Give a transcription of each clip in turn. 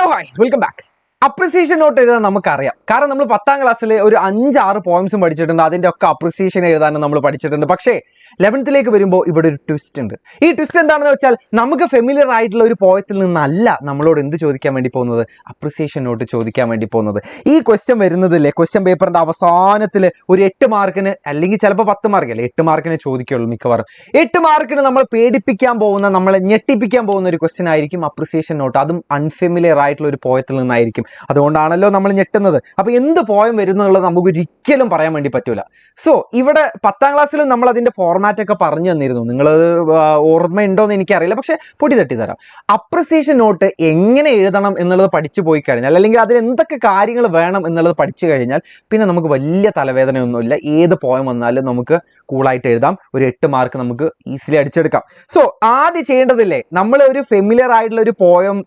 Hello hi welcome back. Appreciation note എഴുതാൻ നമുക്കറിയാം, കാരണം നമ്മൾ 10ാം ക്ലാസ്സിൽ ഒരു 5-6 പോയിന്റ്സും പഠിച്ചിട്ടുണ്ട്. അതിൻ്റെ ഒക്കെ അപ്രിസിയേഷൻ എഴുതാനും നമ്മൾ പഠിച്ചിട്ടുണ്ട്. പക്ഷേ 11th വരുമ്പോൾ ഇവിടെ ഒരു ട്വിസ്റ്റ് ഉണ്ട്. ഈ ട്വിസ്റ്റ് എന്താണെന്ന് വെച്ചാൽ, നമുക്ക് ഫെമിലിയർ ആയിട്ടുള്ള ഒരു പോയത്തിൽ നിന്നല്ല നമ്മളോട് എന്ത് ചോദിക്കാൻ വേണ്ടി പോകുന്നത്, അപ്രിസിയേഷൻ നോട്ട് ചോദിക്കാൻ വേണ്ടി പോകുന്നത്. ഈ ക്വസ്റ്റ്യൻ വരുന്നതില്ലേ, ക്വസ്റ്റ്യൻ പേപ്പറിൻ്റെ അവസാനത്തിൽ ഒരു 8 മാർക്കിന് അല്ലെങ്കിൽ ചിലപ്പോൾ 10 മാർക്കല്ലേ, 8 മാർക്കിനെ ചോദിക്കുള്ളൂ മിക്കവാറും. 8 മാർക്കിന് നമ്മൾ പേടിപ്പിക്കാൻ പോകുന്ന, നമ്മളെ ഞെട്ടിപ്പിക്കാൻ പോകുന്ന ഒരു ക്വസ്റ്റ്യൻ ആയിരിക്കും അപ്രിസിയേഷൻ നോട്ട്. അതും അൺഫെമിലിയർ ആയിട്ടുള്ള ഒരു പോയത്തിൽ നിന്നായിരിക്കും. അതുകൊണ്ടാണല്ലോ നമ്മൾ ഞെട്ടുന്നത്. അപ്പോൾ എന്ത് പോയം വരുന്നുള്ളത് നമുക്ക് ഒരിക്കലും പറയാൻ വേണ്ടി പറ്റൂല. സോ ഇവിടെ 10ാം ക്ലാസ്സിലും നമ്മൾ അതിൻ്റെ ഫോർമാറ്റ് ഒക്കെ പറഞ്ഞു തന്നിരുന്നു. നിങ്ങളത് ഓർമ്മയുണ്ടോ എന്ന് എനിക്കറിയില്ല, പക്ഷെ പൊടി തട്ടി തരാം. അപ്രിസിയേഷൻ നോട്ട് എങ്ങനെ എഴുതണം എന്നുള്ളത് പഠിച്ചു പോയി കഴിഞ്ഞാൽ, അല്ലെങ്കിൽ അതിൽ എന്തൊക്കെ കാര്യങ്ങൾ വേണം എന്നുള്ളത് പഠിച്ചു കഴിഞ്ഞാൽ പിന്നെ നമുക്ക് വലിയ തലവേദനയൊന്നുമില്ല. ഏത് പോയം വന്നാലും നമുക്ക് കൂളായിട്ട് എഴുതാം. ഒരു 8 മാർക്ക് നമുക്ക് ഈസിലി അടിച്ചെടുക്കാം. സോ ആദ്യം ചെയ്യേണ്ടതില്ലേ, നമ്മൾ ഒരു ഫെമിലിയർ ആയിട്ടുള്ള ഒരു പോയം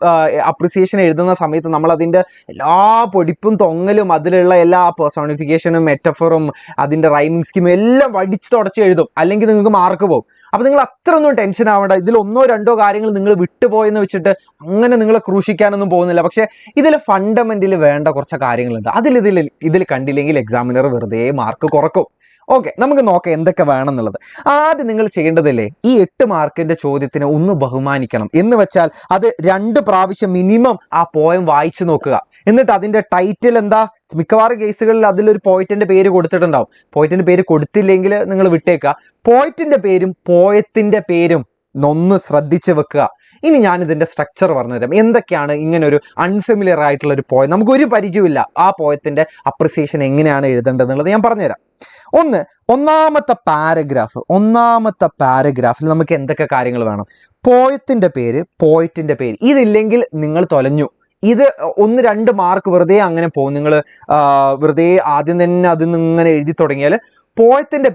അപ്രിസിയേഷൻ എഴുതുന്ന സമയത്ത് നമ്മൾ അതിൻ്റെ എല്ലാ പൊടിപ്പും തൊങ്ങലും അതിലുള്ള എല്ലാ പേഴ്സോണിഫിക്കേഷനും മെറ്റഫറും അതിൻ്റെ റൈമിംഗ് സ്കീമും എല്ലാം വടിച്ച് തുടച്ച് എഴുതും, അല്ലെങ്കിൽ നിങ്ങൾക്ക് മാർക്ക് പോകും. അപ്പോൾ നിങ്ങൾ അത്ര ഒന്നും ടെൻഷൻ ആവേണ്ട. ഇതിൽ 1-2 കാര്യങ്ങൾ നിങ്ങൾ വിട്ടുപോയെന്ന് വെച്ചിട്ട് അങ്ങനെ നിങ്ങളെ ക്രൂശിക്കാനൊന്നും പോകുന്നില്ല. പക്ഷേ ഇതിൽ ഫണ്ടമെന്റിൽ വേണ്ട കുറച്ച് കാര്യങ്ങളുണ്ട്. ഇതിൽ കണ്ടില്ലെങ്കിൽ എക്സാമിനർ വെറുതെ മാർക്ക് കുറക്കും. ഓക്കെ, നമുക്ക് നോക്കാം എന്തൊക്കെ വേണമെന്നുള്ളത്. ആദ്യം നിങ്ങൾ ചെയ്യേണ്ടതല്ലേ, ഈ 8 മാർക്കിന്റെ ചോദ്യത്തിനെ ഒന്ന് ബഹുമാനിക്കണം. എന്ന് വെച്ചാൽ അത് 2 പ്രാവശ്യം മിനിമം ആ പോയം വായിച്ചു നോക്കുക. എന്നിട്ട് അതിന്റെ ടൈറ്റിൽ എന്താ, മിക്കവാറും കേസുകളിൽ അതിലൊരു പോയിന്റിന്റെ പേര് കൊടുത്തിട്ടുണ്ടാവും. പോയിന്റിന്റെ പേര് കൊടുത്തില്ലെങ്കിൽ നിങ്ങൾ വിട്ടേക്കുക. പോയിന്റിന്റെ പേരും പോയത്തിന്റെ പേരും ഒന്ന് ശ്രദ്ധിച്ച് വെക്കുക. ഇനി ഞാൻ ഇതിന്റെ സ്ട്രക്ചർ പറഞ്ഞുതരാം. എന്തൊക്കെയാണ് ഇങ്ങനെ ഒരു അൺഫെമിലിയർ ആയിട്ടുള്ള ഒരു പോയം, നമുക്കൊരു പരിചയമില്ല, ആ പോയത്തിന്റെ അപ്രിസിയേഷൻ എങ്ങനെയാണ് എഴുതേണ്ടതെന്നുള്ളത് ഞാൻ പറഞ്ഞുതരാം. ഒന്നാമത്തെ പാരഗ്രാഫിൽ നമുക്ക് എന്തൊക്കെ കാര്യങ്ങൾ വേണം. പോയത്തിന്റെ പേര്, പോയിന്റിന്റെ പേര്. ഇതില്ലെങ്കിൽ നിങ്ങൾ തൊലഞ്ഞു. ഇത് 1-2 മാർക്ക് വെറുതെ അങ്ങനെ പോകും. നിങ്ങൾ വെറുതെ ആദ്യം തന്നെ അതിൽ നിന്ന് ഇങ്ങനെ എഴുതി തുടങ്ങിയാൽ പോയത്തിന്റെ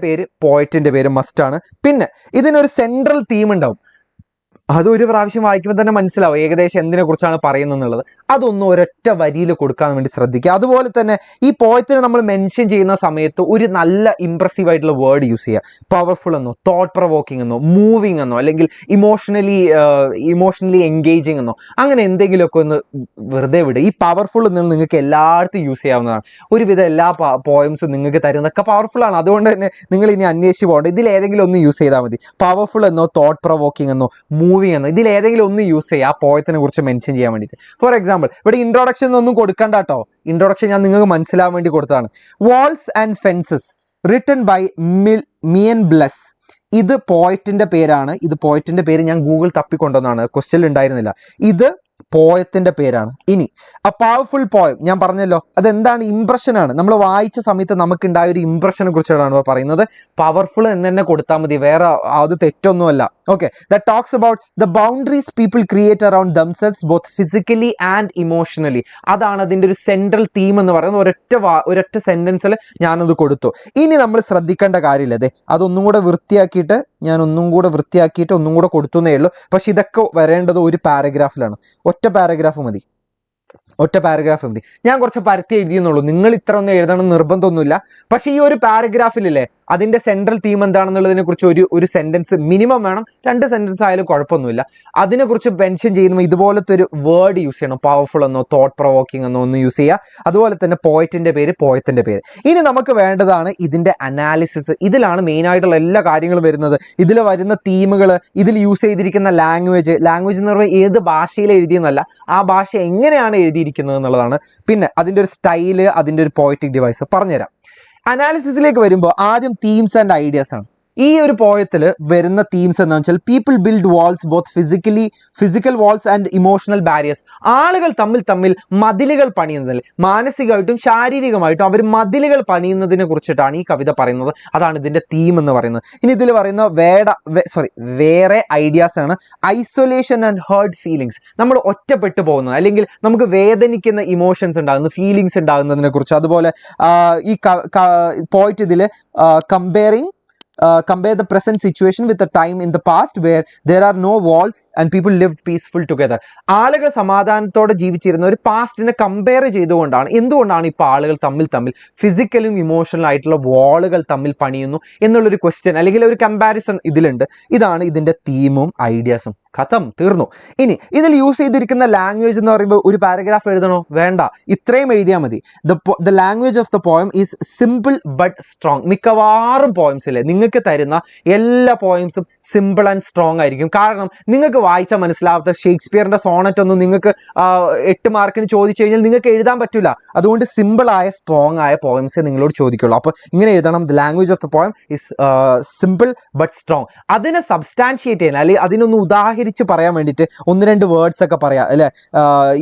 പേര് മസ്റ്റാണ്. പിന്നെ ഇതിനൊരു സെൻട്രൽ തീം ഉണ്ടാവും. അതൊരു പ്രാവശ്യം വായിക്കുമ്പോൾ തന്നെ മനസ്സിലാവും ഏകദേശം എന്തിനെ കുറിച്ചാണ് പറയുന്നത് എന്നുള്ളത്. അതൊന്നും ഒരൊറ്റ വരിയിൽ കൊടുക്കാൻ വേണ്ടി ശ്രദ്ധിക്കുക. അതുപോലെ തന്നെ ഈ പോയത്തിനെ നമ്മൾ മെൻഷൻ ചെയ്യുന്ന സമയത്ത് ഒരു നല്ല ഇംപ്രസീവ് ആയിട്ടുള്ള വേർഡ് യൂസ് ചെയ്യുക. പവർഫുൾ എന്നോ, തോട്ട് പ്രൊവോക്കിംഗ് എന്നോ, മൂവിങ് എന്നോ, അല്ലെങ്കിൽ ഇമോഷണലി എൻഗേജിങ് എന്നോ, അങ്ങനെ എന്തെങ്കിലുമൊക്കെ ഒന്ന് വെറുതെ വിടുക. ഈ പവർഫുൾ എന്ന് നിങ്ങൾക്ക് എല്ലായിടത്തും യൂസ് ചെയ്യാവുന്നതാണ്. ഒരുവിധം എല്ലാ പോയംസും നിങ്ങൾക്ക് തരുന്നതൊക്കെ പവർഫുൾ ആണ്. അതുകൊണ്ട് തന്നെ നിങ്ങൾ ഇനി അന്വേഷിച്ച് പോകേണ്ട, ഇതിലേതെങ്കിലും ഒന്ന് യൂസ് ചെയ്താൽ മതി. പവർഫുൾ എന്നോ, തോട്ട് പ്രൊവോക്കിംഗ് എന്നോ, മൂവിങ് എന്നോ, ഇതിലേതെങ്കിലും ഒന്ന് യൂസ് ചെയ്യുക ആ പോയത്തിനെ കുറിച്ച് മെൻഷൻ ചെയ്യാൻ വേണ്ടിയിട്ട്. ഫോർ എക്സാമ്പിൾ, ഇവിടെ ഇൻട്രൊഡക്ഷൻ ഒന്നും കൊടുക്കണ്ട കേട്ടോ. ഇൻട്രൊഡക്ഷൻ ഞാൻ നിങ്ങൾക്ക് മനസ്സിലാവാൻ വേണ്ടി കൊടുത്തതാണ്. Walls and fences written by Mian Bless. ഇത് പോയറ്റിന്റെ പേരാണ്. ഇത് പോയറ്റിന്റെ പേര് ഞാൻ ഗൂഗിൾ തപ്പിക്കൊണ്ടുവന്നാണ്, ക്വസ്റ്റ്യൻ ഉണ്ടായിരുന്നില്ല. ഇത് പോയത്തിന്റെ പേരാണ്. ഇനി എ പവർഫുൾ പോയം ഞാൻ പറഞ്ഞല്ലോ, അതെന്താണ്, ഇംപ്രഷൻ ആണ്. നമ്മൾ വായിച്ച സമയത്ത് നമുക്കുണ്ടായ ഒരു ഇംപ്രഷനെ കുറിച്ചാണ് പറയുന്നത്. പവർഫുൾ എന്ന് തന്നെ കൊടുത്താൽ മതി, വേറെ അത് തെറ്റൊന്നുമല്ല. Okay, that talks about the boundaries people create around themselves both physically and emotionally. അതാണ് അതിൻ്റെ ഒരു സെൻട്രൽ തീം എന്ന് പറയുന്നത്. ഒരൊറ്റ സെന്റൻസിൽ ഞാനത് കൊടുത്തു. ഇനി നമ്മൾ ശ്രദ്ധിക്കേണ്ട കാര്യമില്ല, അതെ അതൊന്നും കൂടെ വൃത്തിയാക്കിയിട്ട് ഒന്നും കൂടെ കൊടുത്തുന്നേ ഉള്ളൂ. പക്ഷെ ഇതൊക്കെ വരേണ്ടത് ഒരു പാരഗ്രാഫിലാണ്. ഒറ്റ പാരഗ്രാഫ് മതി. ഞാൻ കുറച്ച് പരത്തി എഴുതിയെന്നുള്ളൂ. നിങ്ങൾ ഇത്ര ഒന്നും എഴുതണം നിർബന്ധമൊന്നുമില്ല. പക്ഷെ ഈ ഒരു പാരഗ്രാഫിലല്ലേ അതിന്റെ സെൻട്രൽ തീം എന്താണെന്നുള്ളതിനെ കുറിച്ച് ഒരു സെന്റൻസ് മിനിമം വേണം. 2 സെന്റൻസ് ആയാലും കുഴപ്പമൊന്നുമില്ല. അതിനെക്കുറിച്ച് മെൻഷൻ ചെയ്യുമ്പോൾ ഇതുപോലത്തെ ഒരു വേർഡ് യൂസ് ചെയ്യണം. പവർഫുൾ എന്നോ, തോട്ട് പ്രൊവോക്കിംഗ് എന്നോ ഒന്ന് യൂസ് ചെയ്യുക. അതുപോലെ തന്നെ പോയത്തിന്റെ പേര്. ഇനി നമുക്ക് വേണ്ടതാണ് ഇതിന്റെ അനാലിസിസ്. ഇതിലാണ് മെയിൻ ആയിട്ടുള്ള എല്ലാ കാര്യങ്ങളും വരുന്നത്. ഇതിൽ വരുന്ന തീമുകൾ, ഇതിൽ യൂസ് ചെയ്തിരിക്കുന്ന ലാംഗ്വേജ് എന്ന് പറയുമ്പോൾ ഏത് ഭാഷയിൽ എഴുതിയെന്നല്ല, ആ ഭാഷ എങ്ങനെയാണ് എഴുതിയിരിക്കുന്നത് എന്നുള്ളതാണ്. പിന്നെ അതിൻ്റെ ഒരു സ്റ്റൈല്, അതിൻ്റെ ഒരു പോയറ്റിക് ഡിവൈസ് പറഞ്ഞുതരാം. അനാലിസിസിലേക്ക് വരുമ്പോൾ ആദ്യം തീംസ് ആൻഡ് ഐഡിയാസ് ആണ്. ഈ ഒരു പോയത്തിൽ വരുന്ന തീംസ് എന്ന് വെച്ചാൽ people build walls both physical walls and emotional barriers. ആളുകൾ തമ്മിൽ മതിലുകൾ പണിയുന്നതിൽ, മാനസികമായിട്ടും ശാരീരികമായിട്ടും അവർ മതിലുകൾ പണിയുന്നതിനെ കുറിച്ചിട്ടാണ് ഈ കവിത പറയുന്നത്. അതാണ് ഇതിന്റെ തീം എന്ന് പറയുന്നത്. ഇനി ഇതിൽ പറയുന്ന വേറെ ഐഡിയാസ് ആണ്. Isolation and hurt feelings. നമ്മൾ ഒറ്റപ്പെട്ടു പോകുന്നത്, അല്ലെങ്കിൽ നമുക്ക് വേദനിക്കുന്ന ഇമോഷൻസ് ഉണ്ടാകുന്ന, ഫീലിങ്സ് ഉണ്ടാകുന്നതിനെ കുറിച്ച്. അതുപോലെ ഈ പോയിന്റ് ഇതിൽ compare the present situation with the time in the past where there are no walls and people lived peaceful together. ആളുകൾ സമാധാനത്തോടെ ജീവിച്ചിരുന്ന ഒരു പാസ്റ്റിനെ കമ്പയർ ചെയ്തുകൊണ്ടാണ്, എന്തുകൊണ്ടാണ് ഇപ്പോൾ ആളുകൾ തമ്മിൽ ഫിസിക്കലും ഇമോഷണലും ആയിട്ടുള്ള വാളുകൾ തമ്മിൽ പണിയുന്നു എന്നുള്ളൊരു ക്വസ്റ്റ്യൻ അല്ലെങ്കിൽ ഒരു കമ്പാരിസൺ ഇതിലുണ്ട്. ഇതാണ് ഇതിൻ്റെ തീമും ഐഡിയാസും. ഖത്തം, തീർന്നു. ഇനി ഇതിൽ യൂസ് ചെയ്തിരിക്കുന്ന ലാംഗ്വേജ് എന്ന് പറയുമ്പോൾ ഒരു പാരഗ്രാഫ് എഴുതണോ? വേണ്ട, ഇത്രയും എഴുതിയാൽ മതി. The language of the poem is simple but strong. മിക്കവാറും പോയിംസിലെ നിങ്ങൾക്ക് തരുന്ന എല്ലാ പോയിംസും സിമ്പിൾ ആൻഡ് സ്ട്രോങ് ആയിരിക്കും. കാരണം നിങ്ങൾക്ക് വായിച്ചാൽ മനസ്സിലാവാത്ത ഷേക്സ്പിയറിന്റെ സോണറ്റ് ഒന്നും നിങ്ങൾക്ക് 8 മാർക്കിന് ചോദിച്ചു കഴിഞ്ഞാൽ നിങ്ങൾക്ക് എഴുതാൻ പറ്റില്ല. അതുകൊണ്ട് സിമ്പിൾ ആയ സ്ട്രോങ് ആയ പോയിംസേ നിങ്ങളോട് ചോദിക്കുള്ളൂ. അപ്പോൾ ഇങ്ങനെ എഴുതണം, the language of the poem is simple but strong. അതിനെ സബ്സ്റ്റാൻഷിയേറ്റ് ചെയ്യാൻ അല്ലെങ്കിൽ അതിനൊന്ന് ഉദാഹരിച്ച് പറയാൻ വേണ്ടിയിട്ട് 1-2 വേർഡ്സ് ഒക്കെ പറയാം അല്ലെ.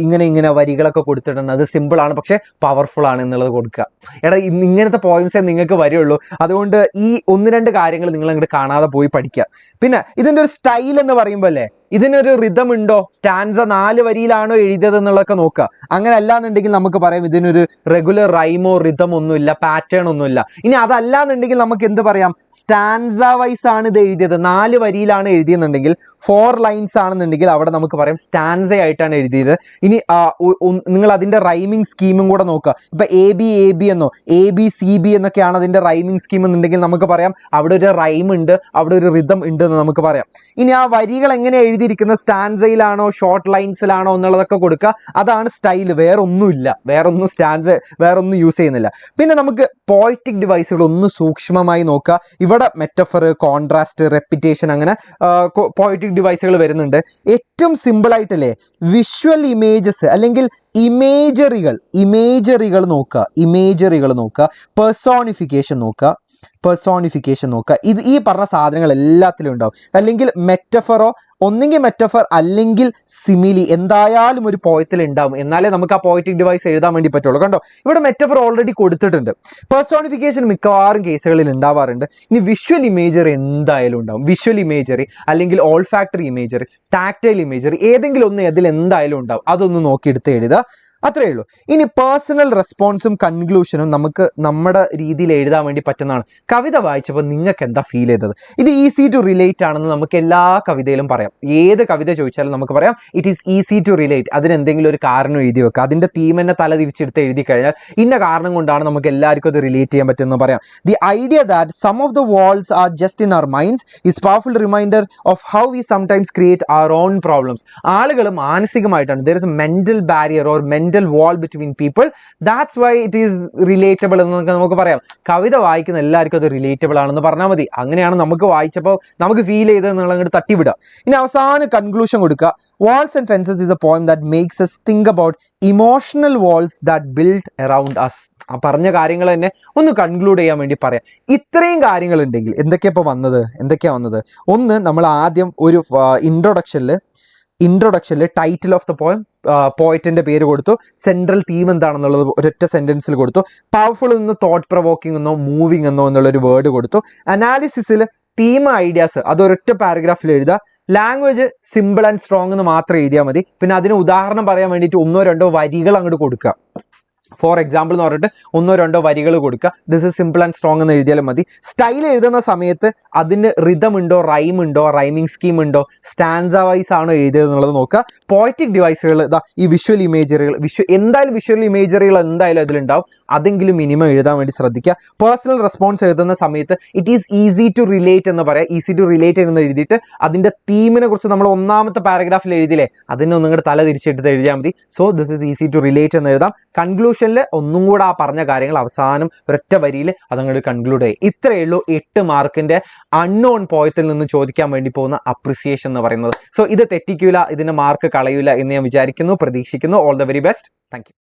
ഇങ്ങനെ വരികളൊക്കെ കൊടുത്തിട്ടുണ്ട്, അത് സിമ്പിൾ ആണ് പക്ഷെ പവർഫുൾ ആണ് എന്നുള്ളത് കൊടുക്കുക. എടാ, ഇങ്ങനത്തെ പോയിംസേ നിങ്ങൾക്ക് വരുള്ളൂ. അതുകൊണ്ട് ഈ 1-2 കാര്യങ്ങൾ നിങ്ങൾ അങ്ങോട്ട് കാണാതെ പോയി പഠിക്കുക. പിന്നെ ഇതിന്റെ ഒരു സ്റ്റൈൽ എന്ന് പറയുമ്പോൾ അല്ലേ, ഇതിനൊരു റിതം ഉണ്ടോ? സ്റ്റാൻസ 4 വരിയിലാണോ എഴുതിയത് എന്നുള്ളതൊക്കെ നോക്കുക. അങ്ങനെ അല്ലാന്നുണ്ടെങ്കിൽ നമുക്ക് പറയാം ഇതിനൊരു റെഗുലർ റൈമോ റിതം ഒന്നുമില്ല, പാറ്റേൺ ഒന്നുമില്ല. ഇനി അതല്ലാന്നുണ്ടെങ്കിൽ നമുക്ക് എന്ത് പറയാം? സ്റ്റാൻസ വൈസ് ആണ് ഇത് എഴുതിയത്. 4 വരിയിലാണ് എഴുതിയെന്നുണ്ടെങ്കിൽ 4 ലൈൻസ് ആണെന്നുണ്ടെങ്കിൽ അവിടെ നമുക്ക് പറയാം സ്റ്റാൻസ ആയിട്ടാണ് എഴുതിയത്. ഇനി നിങ്ങൾ അതിന്റെ റൈമിംഗ് സ്കീമും കൂടെ നോക്കുക. ഇപ്പൊ AB എന്നോ ABCB എന്നൊക്കെയാണ് അതിന്റെ റൈമിംഗ് സ്കീം എന്നുണ്ടെങ്കിൽ നമുക്ക് പറയാം അവിടെ ഒരു റൈം ഉണ്ട്, അവിടെ ഒരു റിതം ഉണ്ട് എന്ന് നമുക്ക് പറയാം. ഇനി ആ വരികൾ എങ്ങനെ എഴുതിയിരിക്കുന്ന സ്റ്റാൻസയിലാണോ ഷോർട്ട് ലൈൻസിലാണോ എന്നുള്ളതൊക്കെ കൊടുക്കുക. അതാണ് സ്റ്റൈല്, വേറൊന്നുമില്ല. വേറൊന്നും യൂസ് ചെയ്യുന്നില്ല. പിന്നെ നമുക്ക് പോയറ്റിക് ഡിവൈസുകൾ ഒന്ന് സൂക്ഷ്മമായി നോക്കുക. ഇവിടെ മെറ്റഫർ, കോൺട്രാസ്റ്റ്, റെപ്പിറ്റേഷൻ, അങ്ങനെ പോയറ്റിക് ഡിവൈസുകൾ വരുന്നുണ്ട്. ഏറ്റവും സിമ്പിൾ ആയിട്ടല്ലേ വിഷ്വൽ ഇമേജസ് അല്ലെങ്കിൽ ഇമേജറികൾ നോക്കുക. പെർസോണിഫിക്കേഷൻ നോക്കുക. ഇത് ഈ പറഞ്ഞ സാധനങ്ങൾ എല്ലാത്തിലും ഉണ്ടാവും. അല്ലെങ്കിൽ ഒന്നെങ്കിൽ മെറ്റഫർ അല്ലെങ്കിൽ സിമിലി എന്തായാലും ഒരു പോയത്തിൽ ഉണ്ടാവും. എന്നാലേ നമുക്ക് ആ പോയറ്റിക് ഡിവൈസ് എഴുതാൻ വേണ്ടി പറ്റുള്ളൂ. കണ്ടോ, ഇവിടെ മെറ്റഫർ ഓൾറെഡി കൊടുത്തിട്ടുണ്ട്. പെർസോണിഫിക്കേഷൻ മിക്കവാറും കേസുകളിൽ ഉണ്ടാവാറുണ്ട്. ഇനി വിഷ്വൽ ഇമേജറി എന്തായാലും ഉണ്ടാവും. വിഷ്വൽ ഇമേജറി അല്ലെങ്കിൽ ഓൾഫാക്ടറി ഇമേജറി, ടാക്ടൈൽ ഇമേജറി, ഏതെങ്കിലും ഒന്ന് അതിൽ എന്തായാലും ഉണ്ടാവും. അതൊന്ന് നോക്കിയെടുത്ത് എഴുതുക. അത്രയേ ഉള്ളൂ. ഇനി പേഴ്സണൽ റെസ്പോൺസും കൺക്ലൂഷനും നമുക്ക് നമ്മുടെ രീതിയിൽ എഴുതാൻ വേണ്ടി പറ്റുന്നതാണ്. കവിത വായിച്ചപ്പോൾ നിങ്ങൾക്ക് എന്താ ഫീൽ ചെയ്തത്? ഇത് ഈസി ടു റിലേറ്റ് ആണെന്ന് നമുക്ക് എല്ലാ കവിതയിലും പറയാം. ഏത് കവിത ചോദിച്ചാലും നമുക്ക് പറയാം it is easy to relate. അതിനെന്തെങ്കിലും ഒരു കാരണം എഴുതി വെക്കുക. അതിൻ്റെ തീം തന്നെ തല തിരിച്ചെടുത്ത് എഴുതി കഴിഞ്ഞാൽ ഇന്ന കാരണം കൊണ്ടാണ് നമുക്ക് എല്ലാവർക്കും അത് റിലേറ്റ് ചെയ്യാൻ പറ്റുമെന്ന് പറയാം. The idea that some of the walls are just in our minds is powerful reminder of how we sometimes create our own problems. ആളുകൾ മാനസികമായിട്ടാണ്, there is a mental barrier or mental wall between people, that's why it is relatable എന്നൊക്കെ നമുക്ക് പറയാം. കവിത വായിക്കുന്ന എല്ലാവർക്കും അത് relatable ആണെന്ന് പറഞ്ഞാൽ മതി. അങ്ങനെയാണ് നമുക്ക് വായിച്ചപ്പോൾ നമുക്ക് ഫീൽ ചെയ്തത് നിങ്ങൾ അങ്ങോട്ട് തട്ടിവിടുക. ഇനി അവസാന കൺക്ലൂഷൻ കൊടുക്കുക. Walls and Fences is a poem that makes us think about emotional walls that build around us. ആ പറഞ്ഞ കാര്യങ്ങൾ തന്നെ ഒന്ന് കൺക്ലൂഡ് ചെയ്യാൻ വേണ്ടി പറയാം. ഇത്രയും കാര്യങ്ങൾ ഉണ്ടെങ്കിൽ എന്തൊക്കെയാ വന്നത്? ഒന്ന്, നമ്മൾ ആദ്യം ഒരു ഇൻട്രൊഡക്ഷനിൽ ടൈറ്റിൽ ഓഫ് ദ പോയം, പോയറ്റിന്റെ പേര് കൊടുത്തു, സെൻട്രൽ തീം എന്താണെന്നുള്ളത് ഒരൊറ്റ സെന്റൻസിൽ കൊടുത്തു, പവർഫുൾ എന്നോ തോട്ട് പ്രൊവോക്കിംഗ് എന്നോ മൂവിങ് എന്നോ എന്നുള്ളൊരു വേർഡ് കൊടുത്തു. അനാലിസിസിൽ തീം ഐഡിയാസ് അത് ഒരൊറ്റ പാരഗ്രാഫിൽ എഴുതുക. ലാംഗ്വേജ് സിമ്പിൾ ആൻഡ് സ്ട്രോങ് എന്ന് മാത്രം എഴുതിയാൽ മതി. പിന്നെ അതിന് ഉദാഹരണം പറയാൻ വേണ്ടിയിട്ട് 1-2 വരികൾ അങ്ങോട്ട് കൊടുക്കുക. ഫോർ എക്സാമ്പിൾ എന്ന് പറഞ്ഞിട്ട് 1-2 വരികൾ കൊടുക്കുക. This is simple and strong എന്ന് എഴുതിയാലും മതി. സ്റ്റൈൽ എഴുതുന്ന സമയത്ത് അതിന് റിതം ഉണ്ടോ, റൈം ഉണ്ടോ, റൈമിംഗ് സ്കീം ഉണ്ടോ, സ്റ്റാൻസ വൈസ് ആണോ എഴുതിയത് എന്നുള്ളത് നോക്കുക. പോയറ്റിക് ഡിവൈസുകൾ ഈ വിഷ്വൽ ഇമേജറികൾ എന്തായാലും വിഷ്വൽ ഇമേജറികൾ എന്തായാലും അതിലുണ്ടാവും. അതെങ്കിലും മിനിമം എഴുതാൻ വേണ്ടി ശ്രദ്ധിക്കുക. പേഴ്സണൽ റെസ്പോൺസ് എഴുതുന്ന സമയത്ത് it is easy to relate എന്ന് പറയാം. ഈസി ടു റിലേറ്റ് എന്ന് എഴുതിയിട്ട് അതിൻ്റെ തീമിനെ കുറിച്ച് നമ്മൾ 1ാമത്തെ പാരഗ്രാഫിൽ എഴുതിയില്ലേ, അതിനെ ഒന്നും കൂടെ തല തിരിച്ചെടുത്ത് എഴുതിയാൽ മതി. So this is easy to relate എന്ന് എഴുതാം. കൺക്ലൂഷൻ ഒന്നും കൂടെ ആ പറഞ്ഞ കാര്യങ്ങൾ അവസാനം ഒരൊറ്റ വരിയിൽ അതങ്ങോട്ട് കൺക്ലൂഡ് ചെയ്യും. ഇത്രയേ ഉള്ളൂ 8 മാർക്കിന്റെ അൺനോൺ പോയത്തിൽ നിന്ന് ചോദിക്കാൻ വേണ്ടി പോകുന്ന അപ്രിസിയേഷൻ എന്ന് പറയുന്നത്. സോ ഇത് തെറ്റിക്കൂല, ഇതിന്റെ മാർക്ക് കളയൂല എന്ന് ഞാൻ വിചാരിക്കുന്നു, പ്രതീക്ഷിക്കുന്നു. All the very best. Thank you.